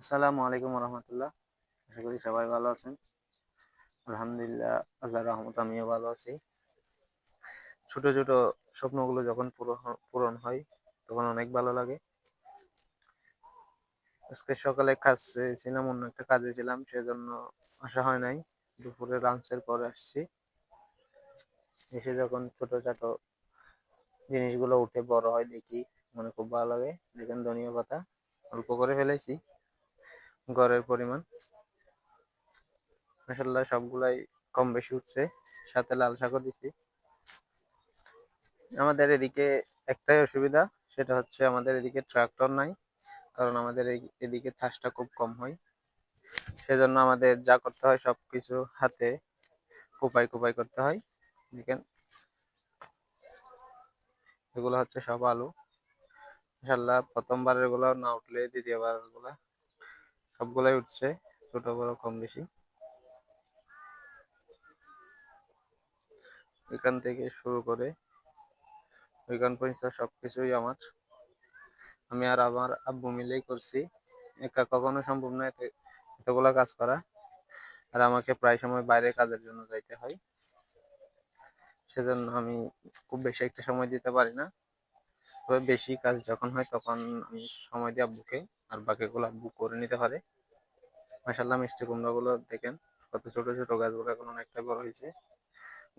আসসালামু আলাইকুম রহমতুল্লাহ। আশা করি সবাই ভালো আছেন। আলহামদুলিল্লাহ, আল্লাহর রহমত আমিও ভালো আছি। ছোট ছোট স্বপ্নগুলো যখন পূরণ হয় তখন অনেক ভালো লাগে। আজকে সকালে কাজ ছিলাম, অন্য একটা কাজে ছিলাম, সেজন্য আসা হয় নাই। দুপুরে লাঞ্চের পরে আসছি। এসে যখন ছোট জিনিসগুলো উঠে বড় হয় দেখি, মনে খুব ভালো লাগে। দেখেন ধনিয়া পাতা অল্প করে ফেলেছি, ঘরের পরিমাণ। মাশাআল্লাহ সবগুলাই কম বেশি উঠছে, সাথে লাল শাকও দিছি। আমাদের এদিকে একটাই অসুবিধা, সেটা হচ্ছে আমাদের এদিকে ট্রাক্টর নাই। কারণ আমাদের এদিকে চাষটা খুব কম হয়। সেজন্য আমাদের যা করতে হয় সবকিছু হাতে কোপাই কোপাই করতে হয়। দেখেন এগুলো হচ্ছে সব আলু। ইনশাল্লাহ প্রথমবারের গুলো না উঠলে দ্বিতীয়বারের গুলা সবগুলাই উঠছে, ছোট বড় কম বেশি। এখান থেকে শুরু করে ওইখান পর্যন্ত সবকিছুই আমার, আমি আর আমার আব্বু মিলেই করছি। একা কখনো সম্ভব নয় এতগুলা কাজ করা। আর আমাকে প্রায় সময় বাইরে কাজের জন্য যাইতে হয়, সেজন্য আমি খুব বেশি একটা সময় দিতে পারি না। তবে বেশি কাজ যখন হয় তখন আমি সময় দিই আব্বুকে, আর বাকিগুলো আব্বু করে নিতে পারে। মাশাআল্লাহ মিষ্টি কুমড়া গুলো দেখেন কত ছোট ছোট গাছগুলো এখন অনেকটা বড় হয়েছে।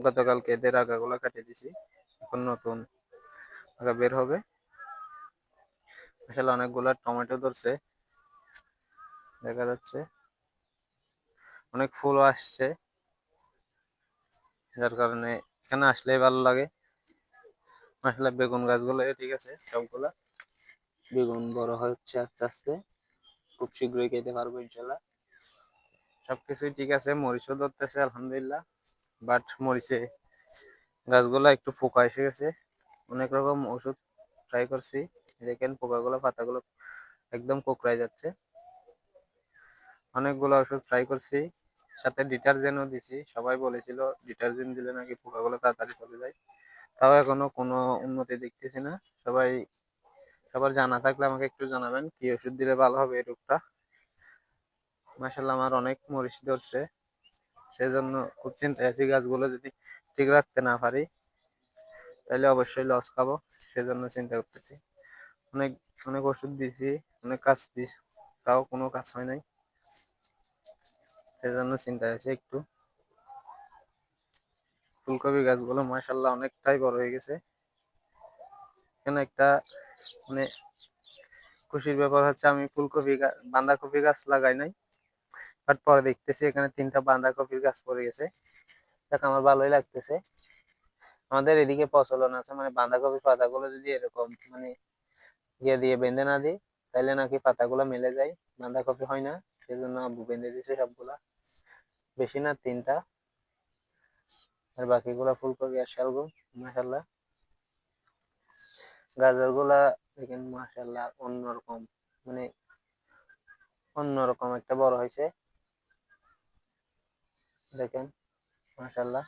গতকালকে এদের আগাগুলো কেটে দিছি, এখন নতুন আগা বের হবে। মাশাআল্লাহ অনেকগুলা টমেটো ধরছে, দেখা যাচ্ছে অনেক ফুলও আসছে, যার কারণে এখানে আসলেই ভালো লাগে। মাশাআল্লাহ বেগুন গাছগুলো ঠিক আছে, সবগুলা বেগুন বড় হচ্ছে আস্তে আস্তে, খুব শীঘ্রই খেতে পারবো ইনশাল্লাহ। সবকিছুই ঠিক আছে, মরিচও ধরতেছে আলহামদুলিল্লাহ। বাট মরিচে গাছগুলা একটু পোকা এসে গেছে। অনেক রকম ওষুধ ট্রাই করছি, দেখেন পোকাগুলো পাতাগুলো একদম কোঁকড়ায় যাচ্ছে। অনেকগুলো ওষুধ ট্রাই করছি, সাথে ডিটারজেন্টও দিছি। সবাই বলেছিল ডিটারজেন্ট দিলে নাকি পোকাগুলো তাড়াতাড়ি চলে যায়, তাও এখনো কোনো উন্নতি দেখতেছি না। সবার জানা থাকলে আমাকে একটু জানাবেন কি ওষুধ দিলে ভালো হবে এই রোগটা। মাশাআল্লাহ আমার অনেক মরিচ ধরছে, সেজন্য খুব চিন্তায় আছি। গাছগুলো যদি ঠিক রাখতে না পারি তাহলে অবশ্যই লস খাবো, সেজন্য চিন্তা করতেছি। অনেক অনেক ওষুধ দিছি, অনেক কাজ দিছি, তাও কোনো কাজ হয় নাই, সেজন্য চিন্তায় আছি একটু। ফুলকপি গাছগুলো মাশাআল্লাহ অনেকটাই বড় হয়ে গেছে। এখানে একটা মানে খুশির ব্যাপার হচ্ছে আমি বাঁধাকপি গাছ লাগাই নাই, বাট পরে দেখতেছি এখানে 3টা বাঁধাকপির গাছ পড়ে গেছে। দেখ আমার ভালোই লাগতেছে। আমাদের এদিকে প্রচলন আছে, মানে বাঁধাকপি পাতাগুলো যদি এরকম মানে ইয়ে দিয়ে বেঁধে না দিই তাহলে নাকি পাতাগুলো মেলে যায়, বাঁধাকপি হয় না। সেজন্য আব্বু বেঁধে দিছে সবগুলা, বেশি না 3টা। আর বাকিগুলা ফুলকপি আর শালগম। মাশাল্লাহ গাজর গুলা দেখেন মাশাল্লাহ অন্যরকম, মানে অন্যরকম একটা বড় হয়েছে, দেখেন মাশাল্লাহ।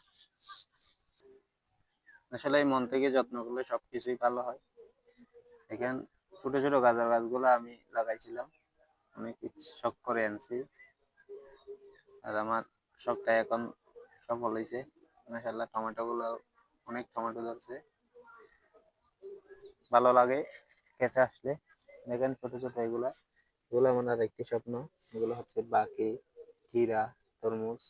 আসলে এই মন থেকে যত্ন করলে সবকিছুই ভালো হয়। দেখেন ছোট ছোট গাজর গাছগুলো আমি লাগাইছিলাম, অনেক শখ করে আনছি, আর আমার শখটা এখন সফল হয়েছে। মাশাআল্লাহ টমেটো গুলো অনেক টমেটো ধরছে, ভালো লাগে খেতে আসলে। দেখেন ছোট ছোট এগুলা, এগুলো আমার আর একটি স্বপ্ন। এগুলো হচ্ছে বাকি, ক্ষীরা, তরমুজ।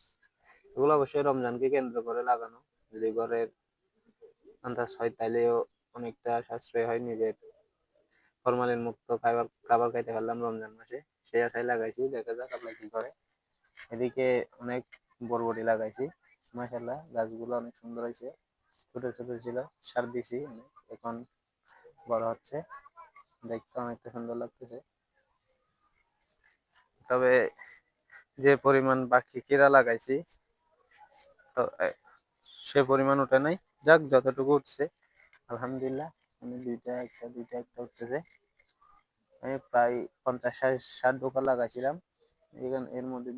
এগুলো অবশ্যই রমজানকে কেন্দ্র করে লাগানো। যদি ঘরের আন্দাজ হয় তাইলেও অনেকটা সাশ্রয় হয়, নিজের ফরমালিন মুক্ত খাবার খাবার খাইতে পারলাম রমজান মাসে, সেই আশায় লাগাইছি। দেখা যাক আল্লাহ কি করে। এদিকে অনেক বরবটি লাগাইছি, মাশাআল্লাহ গাছগুলো অনেক সুন্দর হয়েছে। ছোট ছোট ছিল, সার দিছি অনেক, এখন বড় হচ্ছে, দেখতে অনেকটা সুন্দর লাগতেছে। তবে যে পরিমাণ বাকি কিরা লাগাইছি তো সে পরিমাণ ওঠে নাই। যাক যতটুকু উঠছে আলহামদুলিল্লাহ। মানে দুইটা একটা উঠতেছে। আমি প্রায় 50-60 ডোকা লাগাইছিলাম, এর মধ্যে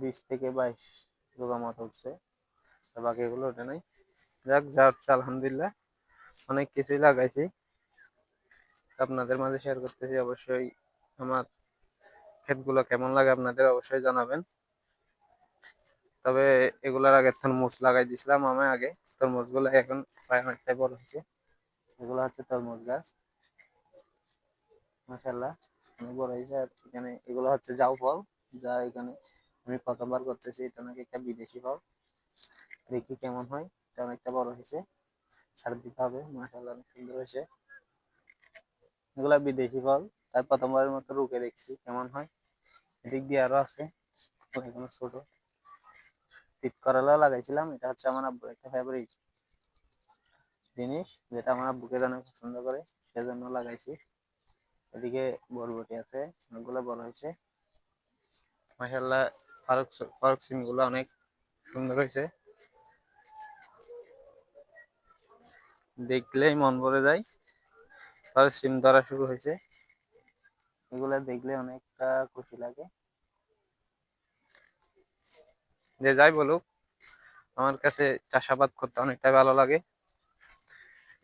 20 থেকে 22 ডোকা মতো উঠছে, বাকি এগুলো ওঠে নাই। যাক যা উঠছে আলহামদুলিল্লাহ। অনেক কিছুই লাগাইছি, আপনাদের মাঝে শেয়ার করতেছি। অবশ্যই আমার ক্ষেতগুলো কেমন লাগে আপনাদের অবশ্যই জানাবেন। তবে এগুলার আগে তরমুজ লাগাই দিছিলাম আমি আগে, তরমুজগুলো এখন প্রায় অনেকটাই বড় হয়েছে। এগুলো হচ্ছে তরমুজ গাছ, মাশাআল্লাহ অনেক বড় হয়েছে। আর এখানে এগুলো হচ্ছে জাউ ফল, যা এখানে আমি প্রথমবার করতেছি। এটা নাকি একটা বিদেশি ফল, দেখি কেমন হয়। এটা অনেকটা বড় হয়েছে, সার দিতে হবে। মাশাআল্লাহ অনেক সুন্দর হয়েছে। এগুলা বিদেশি ফল, তাই প্রথমবারের মতো রুকে দেখছি কেমন হয়। এদিক দিয়ে আরো আছে, এখনো ছোট। তিত করলা লাগাইছিলাম, এটা হচ্ছে আমার আব্বুর একটা ফেভারিট জিনিস, যেটা আমার আব্বুকে অনেক পছন্দ করে, সেজন্য লাগাইছি। এদিকে বরবটি আছে, অনেকগুলো বড় হয়েছে মাশাআল্লাহ। ফারুক ফারুক সিম গুলো অনেক সুন্দর হয়েছে, দেখলেই মন ভরে যায়। ফারুক সিম ধরা শুরু হয়েছে, এগুলা দেখলে অনেকটা খুশি লাগে। যে যাই বলুক, আমার কাছে চাষাবাদ করতে অনেকটা ভালো লাগে।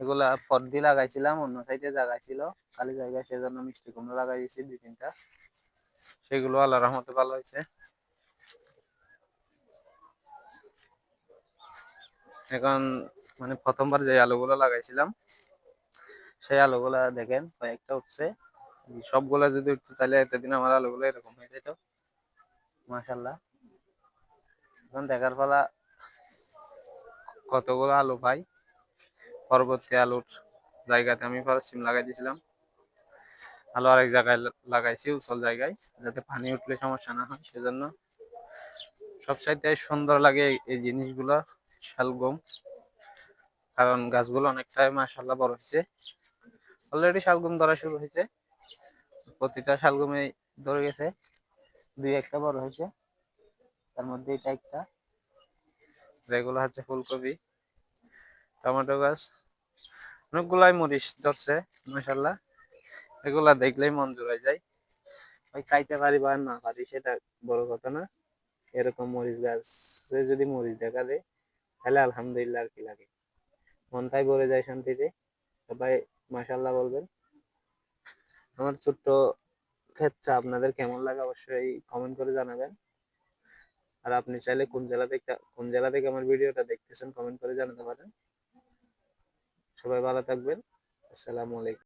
এগুলা পদ্মি লাগাইছিলাম, অন্য সাইডে জায়গা ছিল খালি জায়গায়, সেজন্য মিষ্টি কুমড়া লাগাই দিয়েছি 2-3টা। সেগুলো আল্লাহর রহমতে ভালো হয়েছে। এখন মানে প্রথমবার যে আলুগুলো লাগাইছিলাম, সেই আলুগুলা দেখেন কয়েকটা উঠছে। সবগুলা যদি উঠতো তাহলে এতদিন আমার আলুগুলো এরকম হয়ে যেত মাশাআল্লাহ। এখন দেখার পালা কতগুলো আলু পাই। পরবর্তী আলুর জায়গাতে আমি সিম লাগাই দিয়েছিলাম, আলু আরেক জায়গায় লাগাইছি উঁচল জায়গায়, যাতে পানি উঠলে সমস্যা না হয় সেজন্য। সবচাইতে সুন্দর লাগে এই জিনিসগুলো শালগম, কারণ গাছগুলো অনেকটাই মাশাআল্লাহ বড় হয়েছে। অলরেডি শালগম ধরা শুরু হয়েছে, প্রতিটা শালগমে ধরে গেছে, 2-1টা বড় হয়েছে, তার মধ্যে এটা একটা। যেগুলো হচ্ছে ফুলকপি, টমেটো গাছ, অনেকগুলাই মরিচ ধরছে মাশাআল্লাহ। এগুলা দেখলেই মন জুড়াই যায়। ওই খাইতে পারি বা না পারি সেটা বড় কথা না, এরকম মরিচ গাছে যদি মরিচ দেখা দেয় তাহলে আলহামদুলিল্লাহ আর কি লাগে, মনটাই ভরে যায় শান্তিতে। সবাই মাশাআল্লাহ বলবেন। আমার ছোট্ট ক্ষেতটা আপনাদের কেমন লাগে অবশ্যই কমেন্ট করে জানাবেন। আর আপনি চাইলে কোন জেলা থেকে আমার ভিডিওটা দেখতেছেন কমেন্ট করে জানাতে পারেন। সবাই ভালো থাকবেন। আসসালামু আলাইকুম।